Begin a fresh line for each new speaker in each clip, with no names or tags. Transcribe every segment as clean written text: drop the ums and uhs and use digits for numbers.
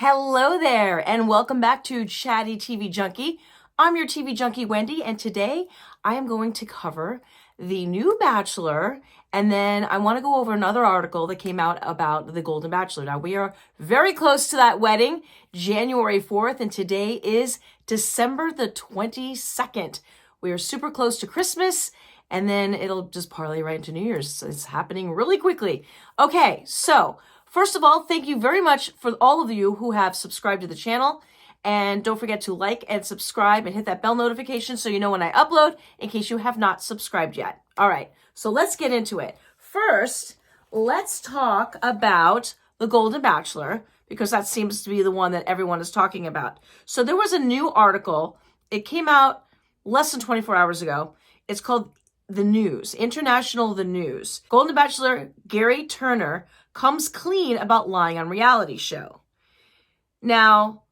Hello there, and welcome back to Chatty TV Junkie. I'm your TV Junkie, Wendy, and today I am going to cover the new Bachelor, and then I want to go over another article that came out about the Golden Bachelor. Now, we are very close to that wedding, January 4th, and today is December the 22nd. We are super close to Christmas, and then it'll just parlay right into New Year's. It's happening really quickly. Okay, so first of all, thank you very much for all of you who have subscribed to the channel. And don't forget to like and subscribe and hit that bell notification so you know when I upload in case you have not subscribed yet. All right, so let's get into it. First, let's talk about the Golden Bachelor because that seems to be the one that everyone is talking about. So there was a new article. It came out less than 24 hours ago. It's called The News, International The News. Golden Bachelor Gerry Turner comes clean about lying on reality show. Now,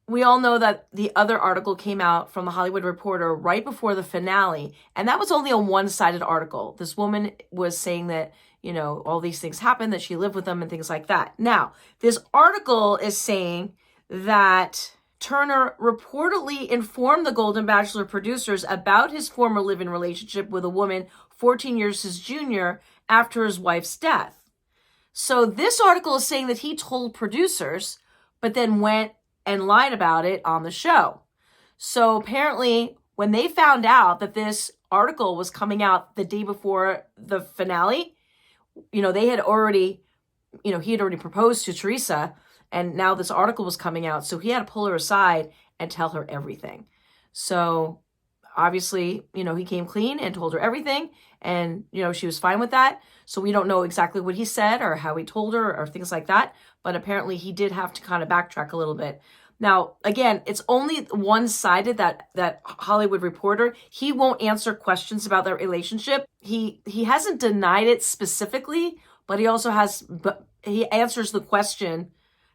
we all know that the other article came out from the Hollywood Reporter right before the finale, and that was only a one-sided article. This woman was saying that, you know, all these things happened, that she lived with them and things like that. Now, this article is saying that Turner reportedly informed the Golden Bachelor producers about his former live-in relationship with a woman 14 years his junior after his wife's death. So this article is saying that he told producers, but then went and lied about it on the show. So apparently, when they found out that this article was coming out the day before the finale, you know, they had already, you know, he had already proposed to Teresa, and now this article was coming out. So he had to pull her aside and tell her everything. So obviously, you know, he came clean and told her everything, and, you know, she was fine with that. So we don't know exactly what he said or how he told her or things like that. But apparently he did have to kind of backtrack a little bit. Now, again, it's only one-sided, that Hollywood Reporter. He won't answer questions about their relationship. He hasn't denied it specifically, but he answers the question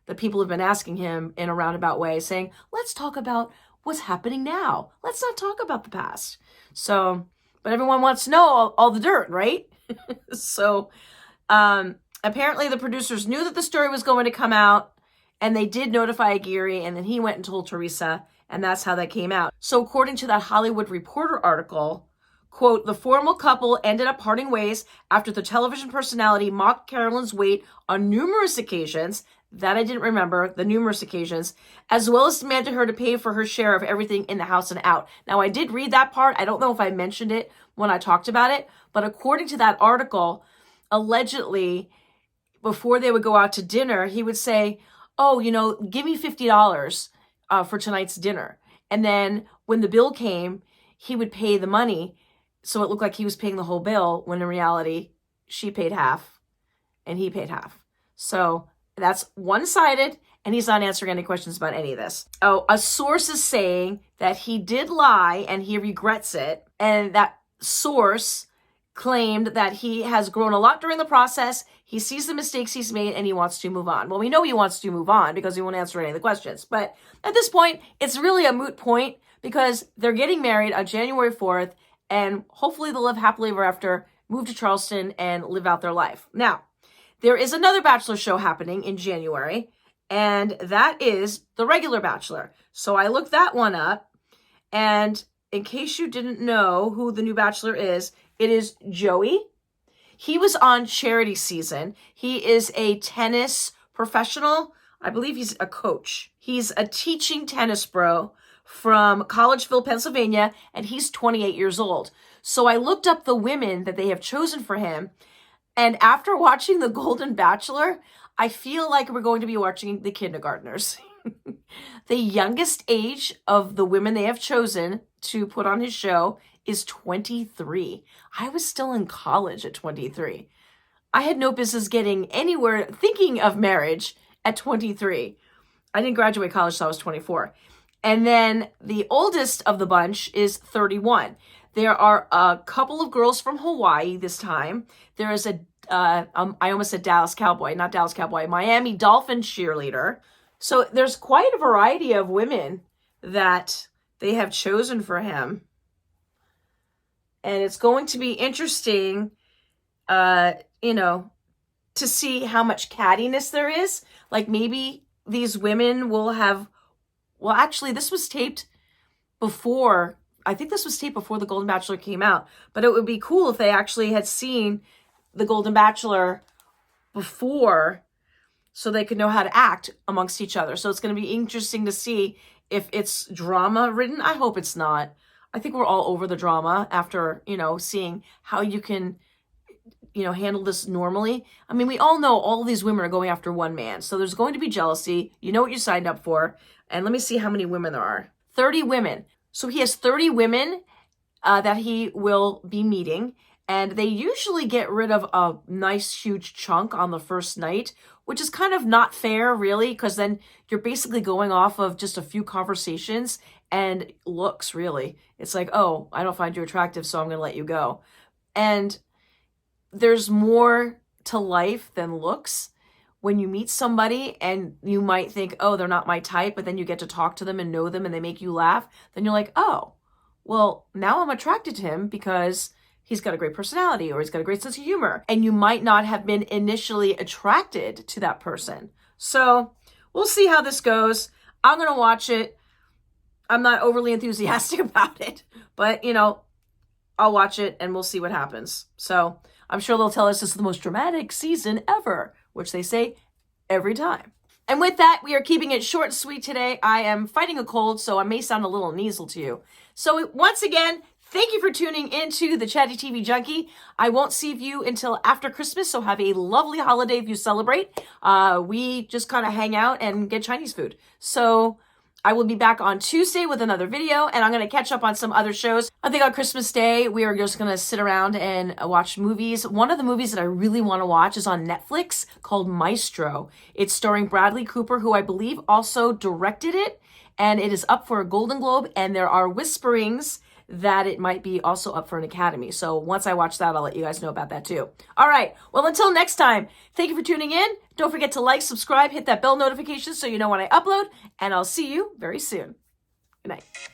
that people have been asking him in a roundabout way, saying, let's talk about what's happening now. Let's not talk about the past. So, but everyone wants to know all the dirt, right? So apparently the producers knew that the story was going to come out, and they did notify Gerry, and then he went and told Teresa, and that's how that came out. So according to that Hollywood Reporter article, quote, the formal couple ended up parting ways after the television personality mocked Carolyn's weight on numerous occasions, that I didn't remember, the numerous occasions, as well as demanded her to pay for her share of everything in the house and out. Now, I did read that part. I don't know if I mentioned it when I talked about it, but according to that article, allegedly, before they would go out to dinner, he would say, oh, you know, give me $50 for tonight's dinner. And then when the bill came, he would pay the money. So it looked like he was paying the whole bill, when in reality, she paid half and he paid half. So that's one-sided, and he's not answering any questions about any of this. Oh, a source is saying that he did lie and he regrets it. And that source claimed that he has grown a lot during the process. He sees the mistakes he's made and he wants to move on. Well, we know he wants to move on because he won't answer any of the questions. But at this point, it's really a moot point because they're getting married on January 4th, and hopefully they'll live happily ever after, move to Charleston, and live out their life. Now, there is another Bachelor show happening in January, and that is The Regular Bachelor. So I looked that one up, and in case you didn't know who the new Bachelor is, it is Joey. He was on Charity season. He is a tennis professional. I believe he's a coach. He's a teaching tennis bro from Collegeville, Pennsylvania, and he's 28 years old. So I looked up the women that they have chosen for him, and after watching The Golden Bachelor, I feel like we're going to be watching the kindergartners. The youngest age of the women they have chosen to put on his show is 23. I was still in college at 23. I had no business getting anywhere thinking of marriage at 23. I didn't graduate college till I was 24. And then the oldest of the bunch is 31. There are a couple of girls from Hawaii this time. There is I almost said Dallas Cowboy, not Dallas Cowboy, Miami Dolphin cheerleader. So there's quite a variety of women that they have chosen for him. And it's going to be interesting, you know, to see how much cattiness there is. Like maybe these women will have, well, actually, this was taped before, I think this was taped before The Golden Bachelor came out, but it would be cool if they actually had seen The Golden Bachelor before so they could know how to act amongst each other. So it's going to be interesting to see if it's drama ridden. I hope it's not. I think we're all over the drama after, you know, seeing how you can, you know, handle this normally. I mean, we all know all of these women are going after one man. So there's going to be jealousy. You know what you signed up for. And let me see how many women there are. 30 women. So he has 30 women that he will be meeting. And they usually get rid of a nice, huge chunk on the first night, which is kind of not fair, really, because then you're basically going off of just a few conversations and looks, really. It's like, oh, I don't find you attractive, so I'm going to let you go. And there's more to life than looks. When you meet somebody and you might think, oh, they're not my type, but then you get to talk to them and know them and they make you laugh, then you're like, oh, well, now I'm attracted to him because he's got a great personality or he's got a great sense of humor. And you might not have been initially attracted to that person. So we'll see how this goes. I'm going to watch it. I'm not overly enthusiastic about it, but, you know, I'll watch it and we'll see what happens. So I'm sure they'll tell us this is the most dramatic season ever, which they say every time. And with that, we are keeping it short and sweet today. I am fighting a cold, so I may sound a little nasal to you. So once again, thank you for tuning into the Chatty TV Junkie. I won't see you until after Christmas, so have a lovely holiday if you celebrate. We just kind of hang out and get Chinese food. So I will be back on Tuesday with another video, and I'm going to catch up on some other shows. I think on Christmas Day, we are just going to sit around and watch movies. One of the movies that I really want to watch is on Netflix called Maestro. It's starring Bradley Cooper, who I believe also directed it, and it is up for a Golden Globe, and there are whisperings that it might be also up for an Academy. So once I watch that, I'll let you guys know about that too. All right. Well, until next time, thank you for tuning in. Don't forget to like, subscribe, hit that bell notification so you know when I upload, and I'll see you very soon. Good night.